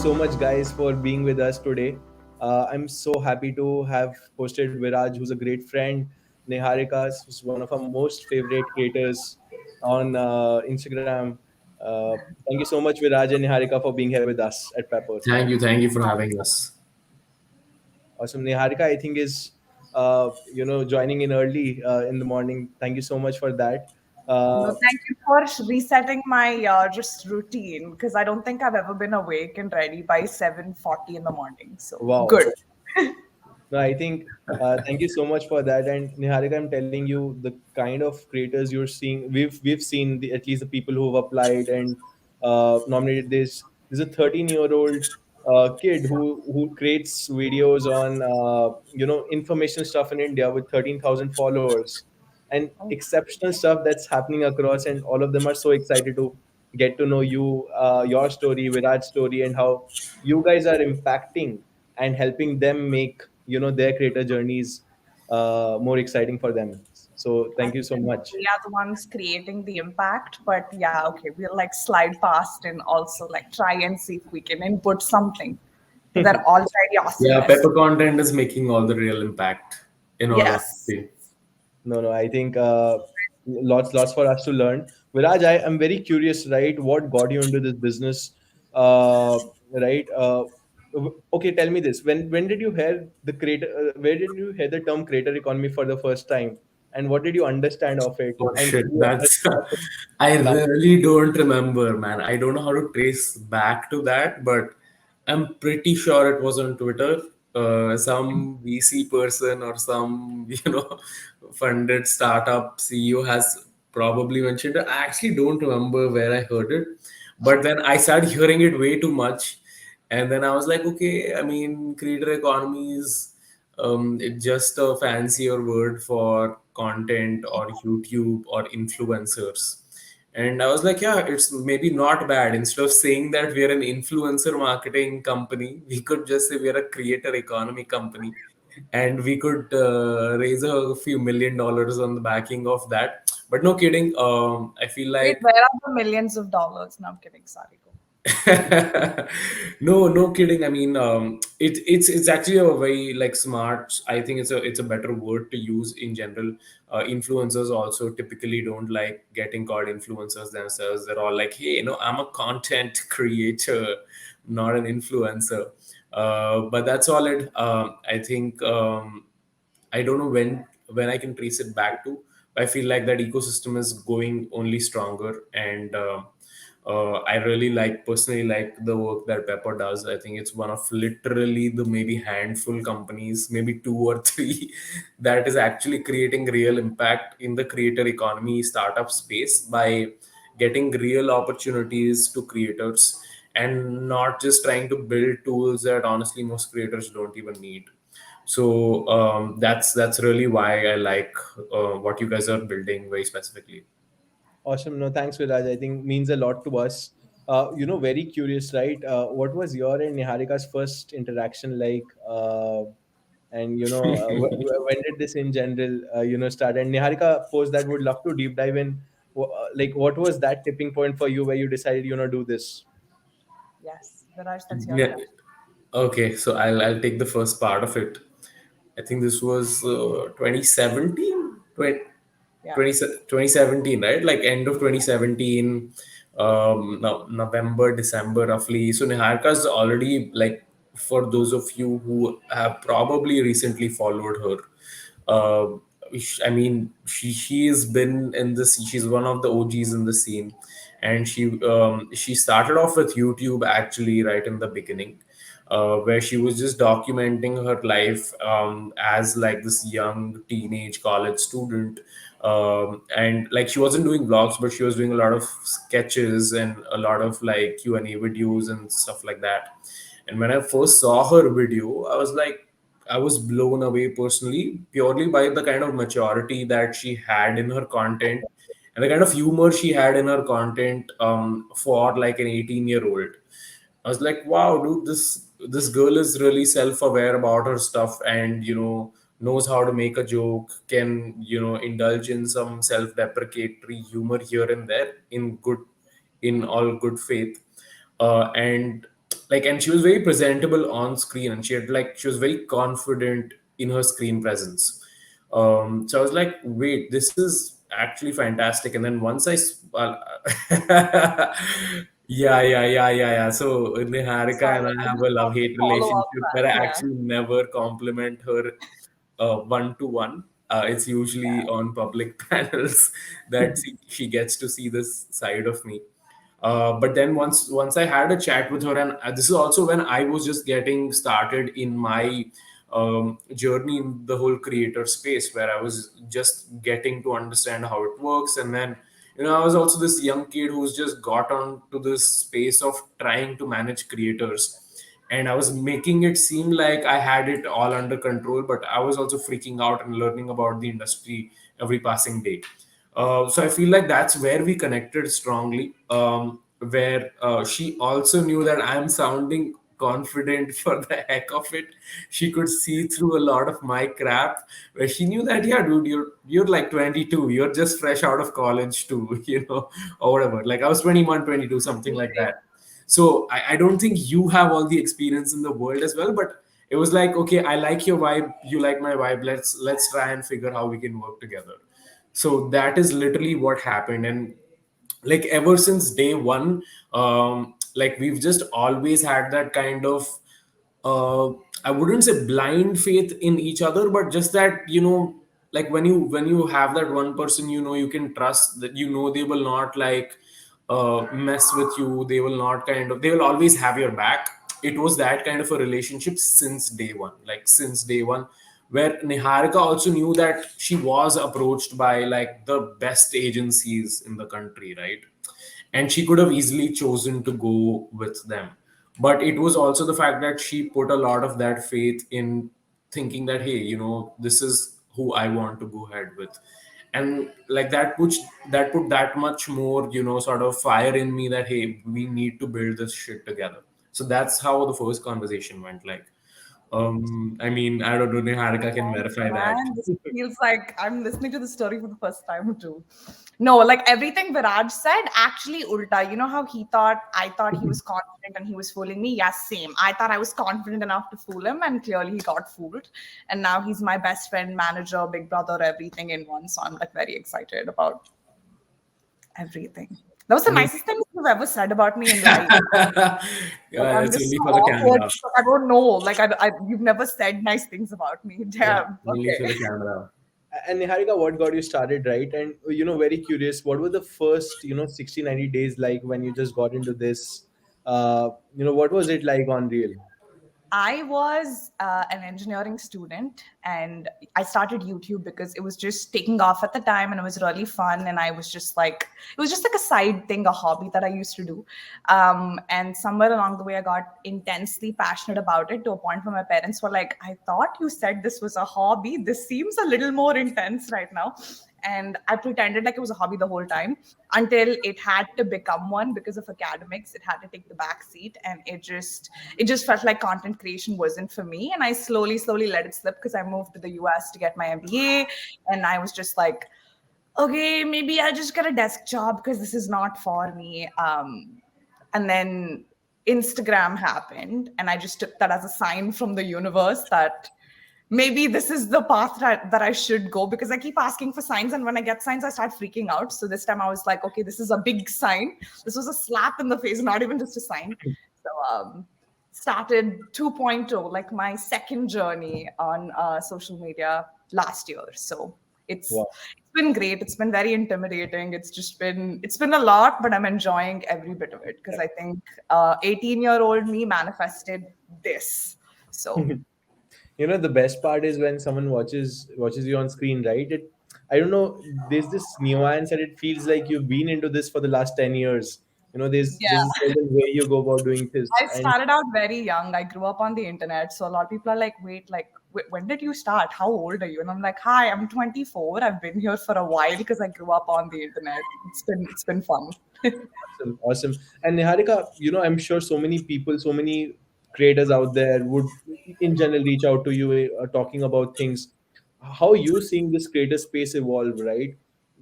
so much, guys, for being with us today. I'm so happy to have hosted Viraj, who's a great friend, Niharika, who's one of our most favorite creators on Instagram. Thank you so much, Viraj and Niharika, for being here with us at Pepper. Thank you for having us. Awesome. Niharika, I think, is joining in early in the morning. Thank you so much for that. No, Uh, thank you for resetting my just routine because I don't think I've ever been awake and ready by 7:40 in the morning. So wow. good. No, I think thank you so much for that. And Niharika, I'm telling you, the kind of creators you're seeing, we've seen at least the people who've applied and nominated this. There's a 13-year-old kid who creates videos on information stuff in India with 13,000 followers, and exceptional stuff that's happening across. And all of them are so excited to get to know you, your story, Virat's story, and how you guys are impacting and helping them make their creator journeys more exciting for them. So I thank you so think much. we are the ones creating the impact, but yeah, okay, we'll like slide past and also like try and see if we can input something. But they're already Yeah, awesomeness. Pepper content is making all the real impact, in all Yes. honesty. No, I think lots for us to learn. Viraj, I am very curious, right? What got you into this business, right? Okay, tell me this. When did you hear the creator? Where did you hear the term creator economy for the first time? And what did you understand of it? Oh And shit, could you that's understand I back? really don't remember, man. I don't know how to trace back to that, but I'm pretty sure it was on Twitter. Some VC person or some funded startup CEO has probably mentioned it. I actually don't remember where I heard it, but then I started hearing it way too much, and then I was like, okay, I mean, creator economy is it's just a fancier word for content or YouTube or influencers. And I was like, yeah, it's maybe not bad. Instead of saying that we're an influencer marketing company, we could just say we're a creator economy company. And we could raise a few $1 million on the backing of that. But no kidding. I feel Wait, like where are the millions of dollars? No, I'm kidding. Sorry. Go. no kidding. I mean, it's actually a very like smart. I think it's a better word to use in general. Influencers also typically don't like getting called influencers themselves. They're all like, hey, I'm a content creator, not an influencer. But that's all it. I think I don't know when I can trace it back to. I feel like that ecosystem is going only stronger, and I really personally like the work that Pepper does. I think it's one of literally the maybe handful companies, maybe two or three, that is actually creating real impact in the creator economy startup space by getting real opportunities to creators and not just trying to build tools that honestly most creators don't even need. So that's really why I like what you guys are building very specifically. Awesome. No, thanks, Viraj. I think means a lot to us. Very curious, right? What was your and Niharika's first interaction like? And when did this in general, start? And Niharika, post that, would love to deep dive in. Like, what was that tipping point for you where you decided, do this? Yes, Viraj, that's your Yeah. turn. Okay, so I'll take the first part of it. I think this was 2017, Yeah. 2017, right? Like end of 2017, no, November, December, roughly. So Niharika's already like, for those of you who have probably recently followed her, uh, I mean, she has been in this. She's one of the OGs in the scene, and she started off with YouTube actually right in the beginning, where she was just documenting her life as like this young teenage college student, and like she wasn't doing vlogs, but she was doing a lot of sketches and a lot of like Q&A videos and stuff like that. And when I first saw her video, I was blown away personally, purely by the kind of maturity that she had in her content and the kind of humor she had in her content, for like an 18-year-old. I was like, wow, dude, this girl is really self-aware about her stuff, and knows how to make a joke, can indulge in some self-deprecatory humor here and there in all good faith, and like, and she was very presentable on screen, and she was very confident in her screen presence. So I was like, wait, this is actually fantastic. And then once yeah. So Niharika Sorry, and I I have just a want to love-hate follow up relationship that. where I Yeah. actually never compliment her one to one. It's usually Yeah. on public panels that she gets to see this side of me. But then once I had a chat with her, and this is also when I was just getting started in my journey in the whole creator space, where I was just getting to understand how it works. And then, I was also this young kid who's just got on to this space of trying to manage creators, and I was making it seem like I had it all under control, but I was also freaking out and learning about the industry every passing day. So I feel like that's where we connected strongly. Where she also knew that I'm sounding confident for the heck of it. She could see through a lot of my crap. Where she knew that, yeah, dude, you're like 22. You're just fresh out of college too, or whatever. Like I was 21, 22, something like that. So I don't think you have all the experience in the world as well, but it was like, okay, I like your vibe, you like my vibe. Let's try and figure how we can work together. So that is literally what happened. And like ever since day one, like we've just always had that kind of uh, I wouldn't say blind faith in each other, but just that, like when you have that one person, you can trust, that they will not like mess with you. They will not they will always have your back. It was that kind of a relationship since day one, like since day one, where Niharika also knew that she was approached by like the best agencies in the country, right? And she could have easily chosen to go with them, but it was also the fact that she put a lot of that faith in thinking that, hey, this is who I want to go ahead with. And like that put that much more, sort of fire in me, that hey, we need to build this shit together. So that's how the first conversation went. Like, I mean, I don't know, Niharika can Nice, verify that. man. This feels like I'm listening to the story for the first time too. No, like everything Viraj said, actually ulta. You know how I thought he was confident and he was fooling me? Yeah, same. I thought I was confident enough to fool him, and clearly he got fooled. And now he's my best friend, manager, big brother, everything in one. So I'm like very excited about everything. That was the I mean, nicest thing you've ever said about me in life. Like yeah, I'm that's just only so for the awkward. camera. I don't know. Like you've never said nice things about me. Yeah, Damn. only for Okay. the camera. And Niharika, what got you started, right? And very curious, what were the first 60, 90 days like when you just got into this? What was it like on real? I was an engineering student and I started YouTube because it was just taking off at the time and it was really fun. And I was just like, it was just like a side thing, a hobby that I used to do. And somewhere along the way, I got intensely passionate about it to a point where my parents were like, I thought you said this was a hobby. This seems a little more intense right now. And I pretended like it was a hobby the whole time until it had to become one because of academics. It had to take the back seat, and it just felt like content creation wasn't for me. And I slowly let it slip because I moved to the US to get my MBA, and I was just like, okay, maybe I'll just get a desk job because this is not for me. And then Instagram happened, and I just took that as a sign from the universe that maybe this is the path that I should go, because I keep asking for signs, and when I get signs, I start freaking out. So this time I was like, okay, this is a big sign. This was a slap in the face, not even just a sign. So started 2.0, like my second journey on social media last year. So it's Wow. it's been great. It's been very intimidating. It's been a lot, but I'm enjoying every bit of it because I think 18-year-old me manifested this. So The best part is when someone watches you on screen, right? I don't know, there's this nuance that it feels like you've been into this for the last 10 years. There's a yeah. certain way you go about doing this. I And started out very young. I grew up on the internet. So a lot of people are like, wait, like, when did you start? How old are you? And I'm like, hi, I'm 24. I've been here for a while because I grew up on the internet. It's been fun. awesome, awesome. And Niharika, I'm sure so many people, so many creators out there would, in general, reach out to you talking about things. How you seeing this creator space evolve, right?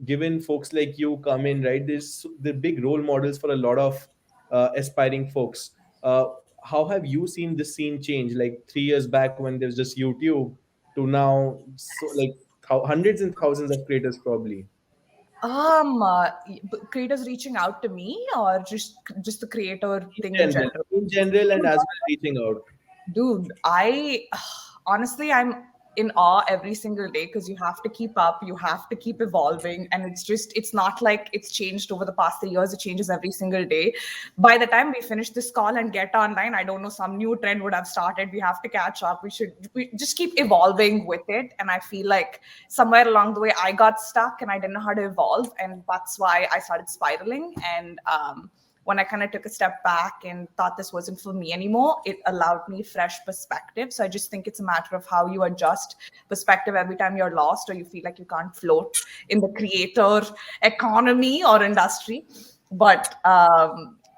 Given folks like you come in, right? The big role models for a lot of aspiring folks. Uh, how have you seen this scene change, like 3 years back when there's just YouTube to now, so like hundreds and thousands of creators probably? Creators reaching out to me, or just the creator thing in General, general? in general, and as well reaching out. Dude, I honestly, I'm in awe every single day because you have to keep up, you have to keep evolving, and it's not like it's changed over the past 3 years. It changes every single day. By the time we finish this call and get online, I don't know, some new trend would have started. We have to catch up. We just keep evolving with it. And I feel like somewhere along the way, I got stuck and I didn't know how to evolve, and that's why I started spiraling. And when I kind of took a step back and thought this wasn't for me anymore, it allowed me fresh perspective. So I just think it's a matter of how you adjust perspective every time you're lost or you feel like you can't float in the creator economy or industry. But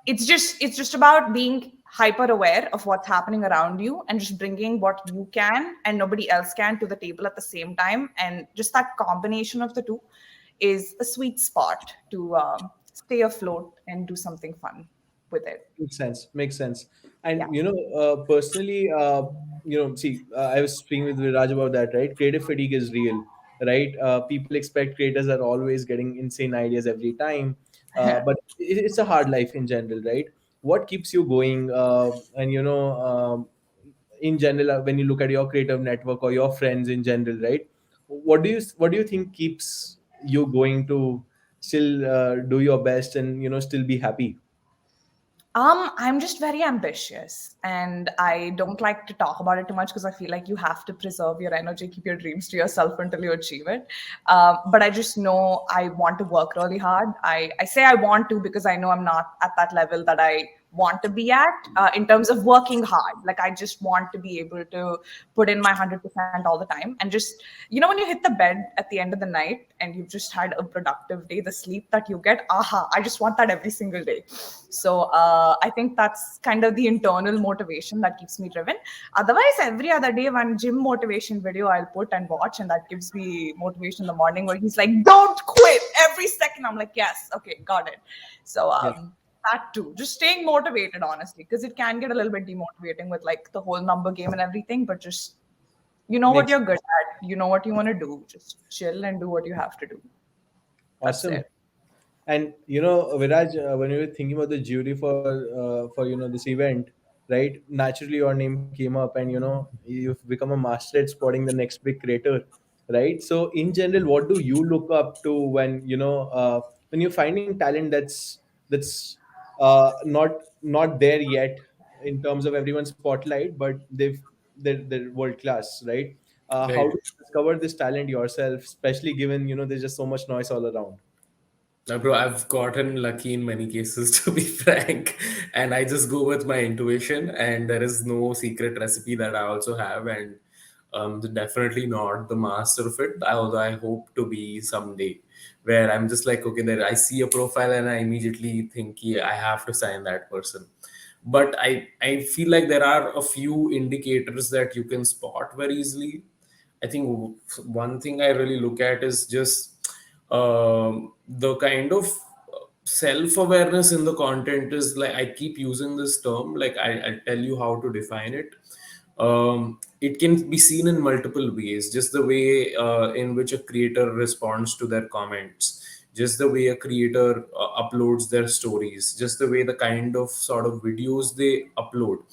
it's just about being hyper aware of what's happening around you and just bringing what you can and nobody else can to the table at the same time. And just that combination of the two is a sweet spot to stay afloat and do something fun with it. Makes sense. Makes sense. Yeah. And personally, see, I was speaking with Viraj about that, right? Creative fatigue is real, right? People expect creators are always getting insane ideas every time, but it's a hard life in general, right? What keeps you going? And in general, when you look at your creative network or your friends in general, right? What do you think keeps you going to still do your best and still be happy? I'm just very ambitious and I don't like to talk about it too much because I feel like you have to preserve your energy, keep your dreams to yourself until you achieve it. But I just know I want to work really hard. I say I want to because I know I'm not at that level that I want to be at in terms of working hard. Like I just want to be able to put in my 100% all the time. And just, when you hit the bed at the end of the night and you've just had a productive day, the sleep that you get, I just want that every single day. So I think that's kind of the internal motivation that keeps me driven. Otherwise, every other day, one gym motivation video I'll put and watch, and that gives me motivation in the morning where he's like, "Don't quit." Every second, I'm like, "Yes, okay, got it." So Yeah, that too, just staying motivated, honestly, because it can get a little bit demotivating with like the whole number game and everything. But just you know what makes you're good at, you know what you want to do. Just chill and do what you have to do. That's awesome. it. And Viraj, when you were thinking about the jury for this event, right? Naturally, your name came up, and you've become a master at spotting the next big creator, right? So, in general, what do you look up to when you're finding talent that's not there yet in terms of everyone's spotlight, but they're world class, right? How Right. do you discover this talent yourself, especially given there's just so much noise all around? Bro, I've gotten lucky in many cases, to be frank, and I just go with my intuition. And there is no secret recipe that I also have, and definitely not the master of it. Although I hope to be someday, where I'm just like, okay, there I see a profile and I immediately think, yeah, I have to sign that person. But I feel like there are a few indicators that you can spot very easily. I think one thing I really look at is just the kind of self-awareness in the content. Is like, I keep using this term, like I'll tell you how to define it. It can be seen in multiple ways, just the way in which a creator responds to their comments, just the way a creator uploads their stories, just the way the kind of sort of videos they upload.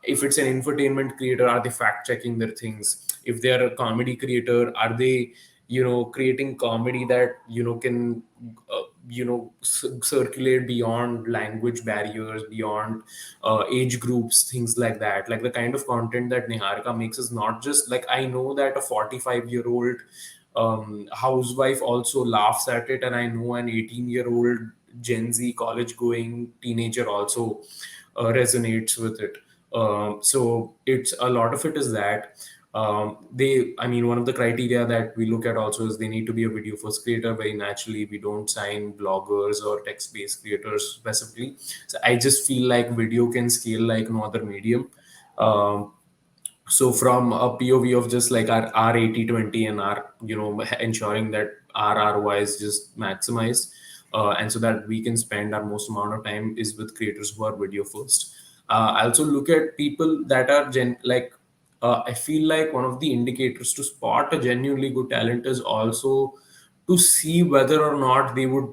If it's an infotainment creator, are they fact checking their things? If they are a comedy creator, are they creating comedy that can circulate beyond language barriers, beyond age groups, things like that. Like the kind of content that Niharika makes is not just like, I know that a 45-year-old housewife also laughs at it, and I know an 18-year-old Gen Z college going teenager also resonates with it. So it's a lot of it is that I mean, one of the criteria that we look at also is they need to be a video first creator. Very naturally, we don't sign bloggers or text based creators specifically. So I just feel like video can scale like no other medium. um, so from a POV of just like our 80/20 and our ensuring that our ROI is just maximized, and so that we can spend our most amount of time is with creators who are video first. I also look at people that are I feel like one of the indicators to spot a genuinely good talent is also to see whether or not they would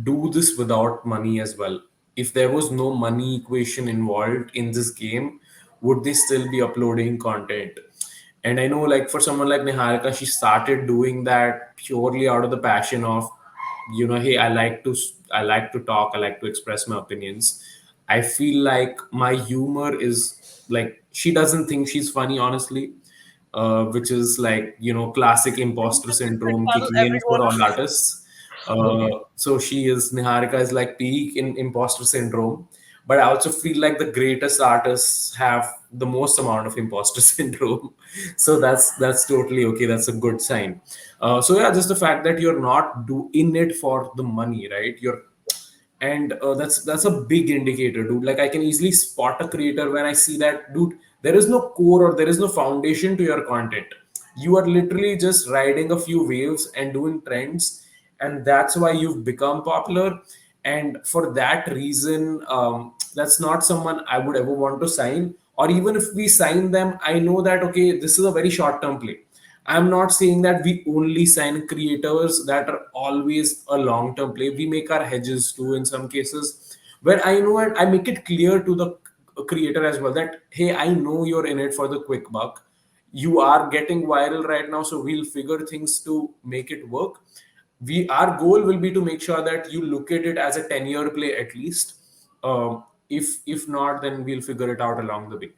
do this without money as well. If there was no money equation involved in this game, would they still be uploading content? And I know, like, for someone like Niharika, she started doing that purely out of the passion of, hey, I like to talk, I like to express my opinions. I feel like my humor is like, she doesn't think she's funny, honestly, which is like, classic imposter syndrome Funnel kicking in for everyone. all artists. So Niharika is like peak in imposter syndrome, but I also feel like the greatest artists have the most amount of imposter syndrome. So that's totally okay. That's a good sign. So yeah, just the fact that you're not in it for the money, right? And that's a big indicator, dude. Like, I can easily spot a creator when I see that, dude, there is no core or there is no foundation to your content. You are literally just riding a few waves and doing trends, and that's why you've become popular. And for that reason, that's not someone I would ever want to sign. Or even if we sign them, I know that, okay, this is a very short term play. I'm not saying that we only sign creators that are always a long term play. We make our hedges too in some cases, where I know, and I make it clear to the creator as well that, hey, I know you're in it for the quick buck. You are getting viral right now, so we'll figure things to make it work. Our goal will be to make sure that you look at it as a 10-year play at least. If not, then we'll figure it out along the way.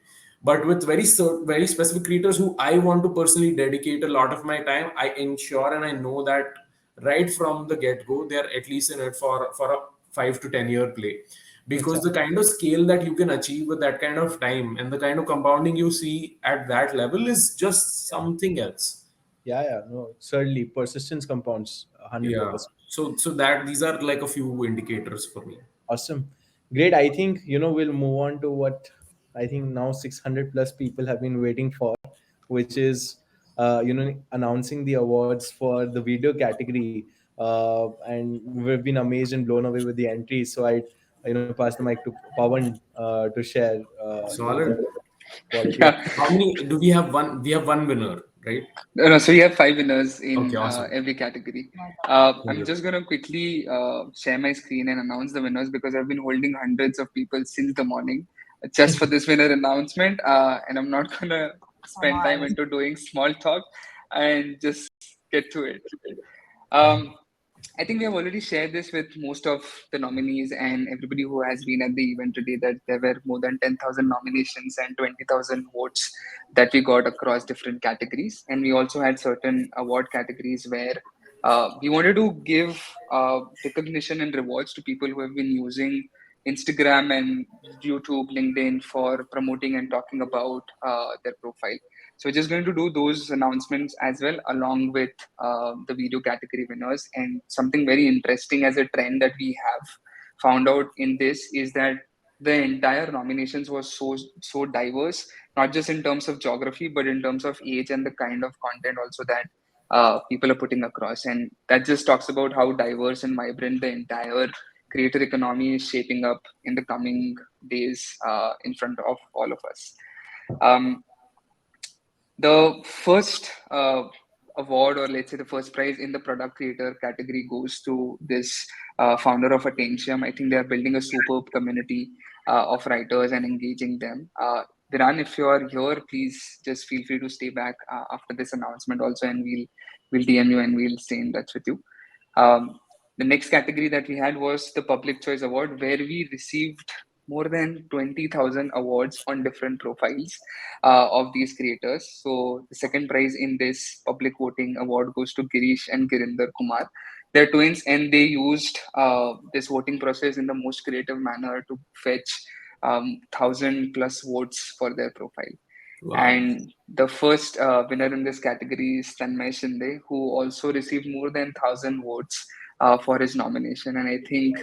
But with very specific creators who I want to personally dedicate a lot of my time, I ensure and I know that right from the get go, they're at least in it for a 5 to 10 year play. Because the Exactly. kind of scale that you can achieve with that kind of time and the kind of compounding you see at that level is just something else. Yeah, yeah, no, certainly persistence compounds Yeah. 100%. So that these are like a few indicators for me. Awesome. Great. I think, we'll move on to what I think now 600 plus people have been waiting for, which is, announcing the awards for the video category. And we've been amazed and blown away with the entries. So I, pass the mic to Pawan to share, Solid. the quality of. Yeah. How many do we have? We have one winner, right? No, no, so you have five winners Okay, in awesome. every category. My I'm Congrats. just going to quickly share my screen and announce the winners because I've been holding hundreds of people since the morning just for this winner announcement. And I'm not going to spend time God. into doing small talk and just get to it. Um, I think we have already shared this with most of the nominees and everybody who has been at the event today that there were more than 10,000 nominations and 20,000 votes that we got across different categories. And we also had certain award categories where we wanted to give recognition and rewards to people who have been using Instagram and YouTube, LinkedIn for promoting and talking about their profile. So we're just going to do those announcements as well, along with the video category winners. And something very interesting as a trend that we have found out in this is that the entire nominations was so diverse, not just in terms of geography, but in terms of age and the kind of content also that people are putting across. And that just talks about how diverse and vibrant the entire creator economy is shaping up in the coming days in front of all of us. Um, the first award, or let's say the first prize in the product creator category, goes to this founder of Attention. I think they are building a superb community of writers and engaging them. Viran, if you are here, please just feel free to stay back after this announcement also, and we'll DM you and we'll stay in touch with you. Um, the next category that we had was the Public Choice Award, where we received more than 20,000 awards on different profiles of these creators. So the second prize in this public voting award goes to Girish and Girinder Kumar. They're twins, and they used this voting process in the most creative manner to fetch 1,000 plus votes for their profile. Wow. And the first winner in this category is Tanmay Shinde, who also received more than 1,000 votes for his nomination. And I think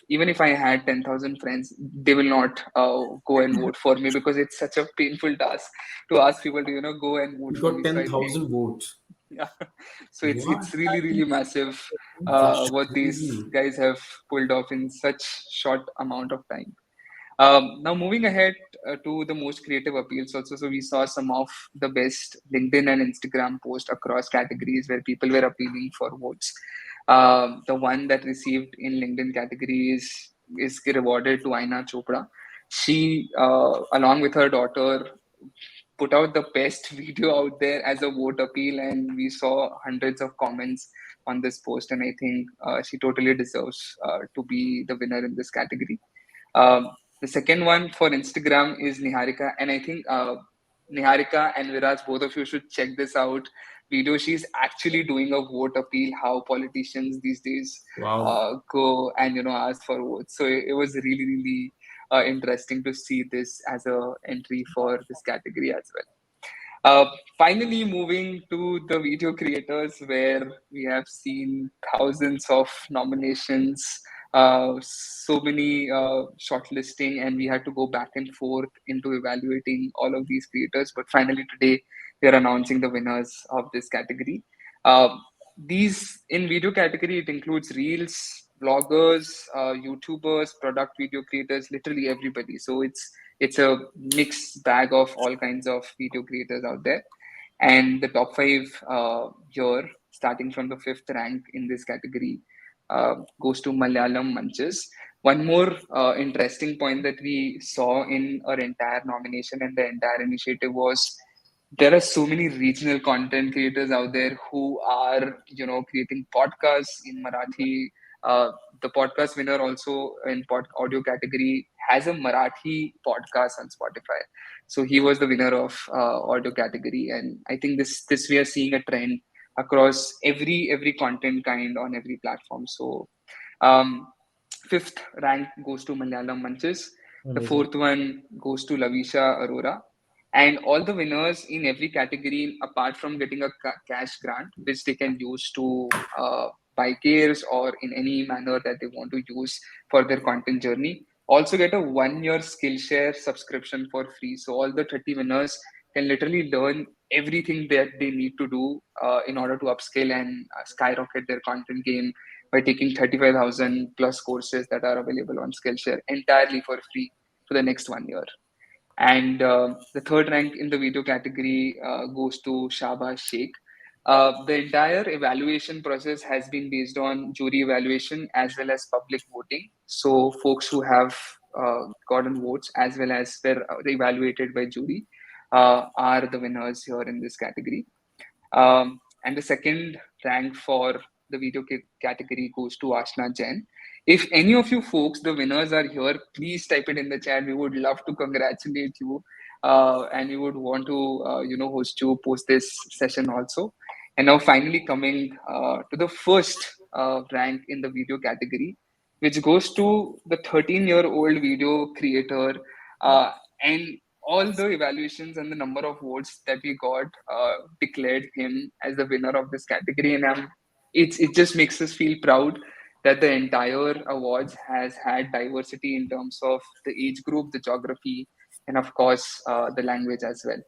even if I had 10,000 friends, they will not go and vote for me because it's such a painful task to ask people to go and vote We for got me. So I think 10,000 votes. yeah, so What? it's really really massive That's what these crazy. guys have pulled off in such short amount of time. Now, moving ahead to the most creative appeals, also, so we saw some of the best LinkedIn and Instagram posts across categories where people were appealing for votes. The one that received in LinkedIn category is rewarded to Aina Chopra. She, along with her daughter, put out the best video out there as a vote appeal, and we saw hundreds of comments on this post. And I think she totally deserves to be the winner in this category. The second one for Instagram is Niharika, and I think Niharika and Viraj, both of you should check this out. Video, she's actually doing a vote appeal. How politicians these days Wow. go and ask for votes. So it was really really interesting to see this as a entry for this category as well. Finally, moving to the video creators, where we have seen thousands of nominations, so many shortlisting, and we had to go back and forth into evaluating all of these creators. But finally, today, we are announcing the winners of this category. Uh, these in video category, it includes reels, vloggers, YouTubers, product video creators, literally everybody. So it's a mixed bag of all kinds of video creators out there. And the top five here, starting from the fifth rank in this category, goes to Malayalam Munches. One more interesting point that we saw in our entire nomination and the entire initiative was there are so many regional content creators out there who are creating podcasts in Marathi. uh, the podcast winner also in audio category has a Marathi podcast on Spotify, so he was the winner of audio category. And I think this we are seeing a trend across every content kind on every platform. So um, fifth rank goes to Malayalam Munches. The Amazing. fourth one goes to Lavisha Arora. And all the winners in every category, apart from getting a cash grant, which they can use to buy gears or in any manner that they want to use for their content journey, also get a 1 year Skillshare subscription for free. So all the 30 winners can literally learn everything that they need to do in order to upscale and skyrocket their content game by taking 35,000 plus courses that are available on Skillshare entirely for free for the next 1 year. And the third rank in the video category goes to Shahbaz Sheikh. The entire evaluation process has been based on jury evaluation as well as public voting. So, folks who have gotten votes as well as were evaluated by jury are the winners here in this category. And the second rank for the video category goes to Ashna Jain. If any of you folks, the winners, are here, please type it in the chat. We would love to congratulate you, and we would want to, host you post this session also. And now, finally, coming to the first rank in the video category, which goes to the 13-year-old video creator. Uh, and all the evaluations and the number of votes that we got declared him as the winner of this category. And it just makes us feel proud that the entire awards has had diversity in terms of the age group, the geography, and of course the language as well.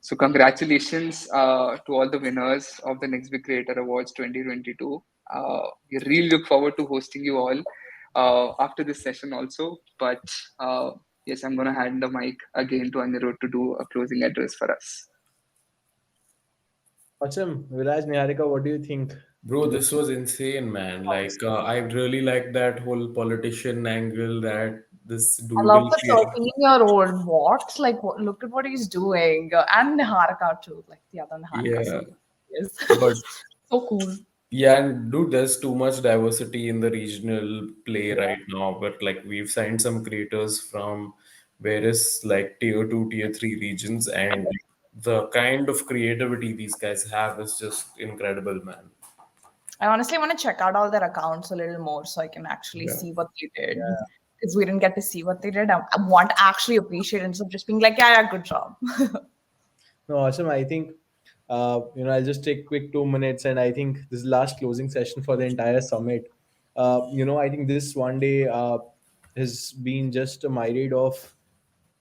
So congratulations to all the winners of the Next Big Creator Awards 2022. We really look forward to hosting you all after this session also. But yes, I'm going to hand the mic again to Anirudh to do a closing address for us. Awesome. Viraj, Niharika, what do you think? Bro, this was insane, man. Like, I really like that whole politician angle that this I love doodle the created. 13-year-old. What? Like, look at what he's doing. And Niharika too, like the other Niharika Yeah, Singla. Yes. but So cool. yeah, and dude, there's too much diversity in the regional play Yeah. right now. But like, we've signed some creators from various like tier two, tier three regions, and the kind of creativity these guys have is just incredible, man. I honestly want to check out all their accounts a little more so I can actually Yeah. see what they did. Yeah. Because we didn't get to see what they did. I want to actually appreciate it instead of just being like, yeah, yeah, good job. No, awesome. I think, I'll just take quick 2 minutes, and I think this is last closing session for the entire summit. I think this one day has been just a myriad of.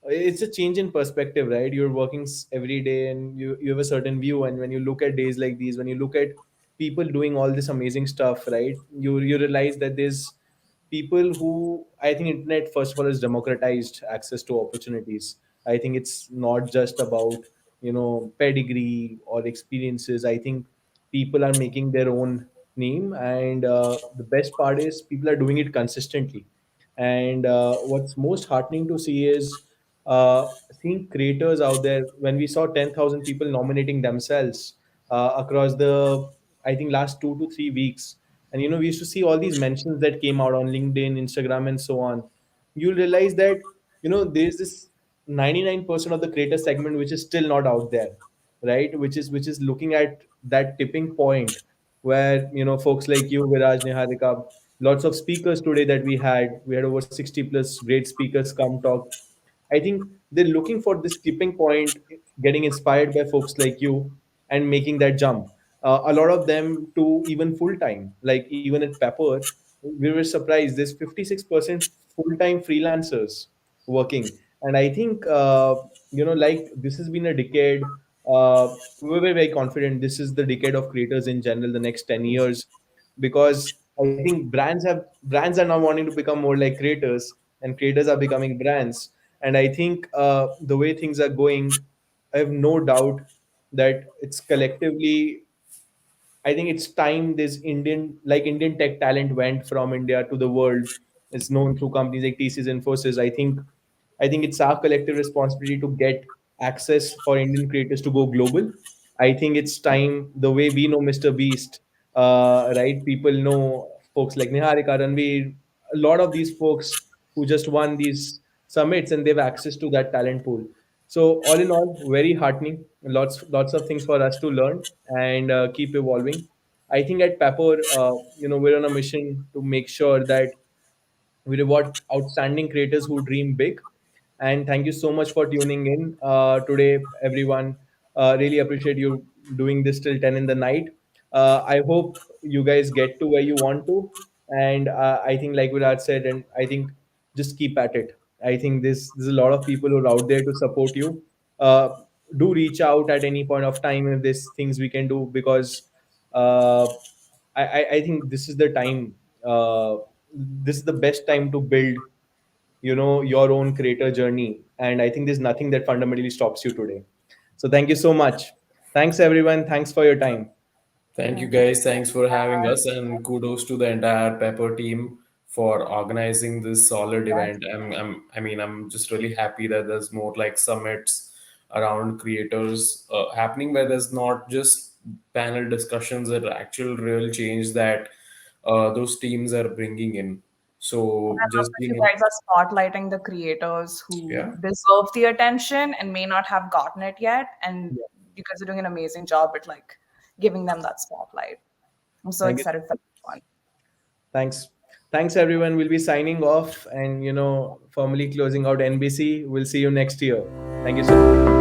It's a change in perspective, right? You're working every day, and you have a certain view. And when you look at days like these, when you look at people doing all this amazing stuff, right? You realize that there's people who, I think internet first of all has democratized access to opportunities. I think it's not just about, pedigree or experiences. I think people are making their own name, and the best part is people are doing it consistently. And what's most heartening to see is seeing creators out there. When we saw 10,000 people nominating themselves across the, I think, last 2 to 3 weeks, and we used to see all these mentions that came out on LinkedIn, Instagram, and so on. You'll realize that there's this 99% of the creator segment which is still not out there, right? Which is looking at that tipping point where folks like you, Viraj, Niharika, lots of speakers today that we had over 60 plus great speakers come talk. I think they're looking for this tipping point, getting inspired by folks like you and making that jump. A lot of them to even full time, like even at Pepper, we were surprised. There's 56% full time freelancers working, and I think like this has been a decade. We were very confident this is the decade of creators in general, the next 10 years, because I think brands are now wanting to become more like creators, and creators are becoming brands. And I think the way things are going, I have no doubt that it's collectively. I think it's time this Indian tech talent went from India to the world. It's known through companies like TCS, Infosys. I think it's our collective responsibility to get access for Indian creators to go global. I think it's time, the way we know Mr. Beast, right? People know folks like Niharika, Ranveer, a lot of these folks who just won these summits and they have access to that talent pool. So all in all, very heartening. Lots of things for us to learn and keep evolving. I think at Pepper, we're on a mission to make sure that we reward outstanding creators who dream big. And thank you so much for tuning in today, everyone. Really appreciate you doing this till 10 in the night. I hope you guys get to where you want to. And I think, like Viraj said, and I think just keep at it. I think there's a lot of people who are out there to support you. Uh, do reach out at any point of time if there's things we can do, because uh, I think this is the time. This is the best time to build, your own creator journey. And I think there's nothing that fundamentally stops you today. So thank you so much. Thanks, everyone. Thanks for your time. Thank you Thank you. guys. Thanks for having us, and kudos to the entire Pepper team for organizing this solid Yes. event. I'm just really happy that there's more like summits around creators happening, where there's not just panel discussions, but actual real change that those teams are bringing in. So I love just that you being guys are spotlighting the creators who yeah. deserve the attention and may not have gotten it yet. And Yeah. you guys are doing an amazing job at like giving them that spotlight. I'm so Thank you. excited for this one. Thanks. Thanks, everyone. We'll be signing off and, formally closing out NBC. We'll see you next year. Thank you so much.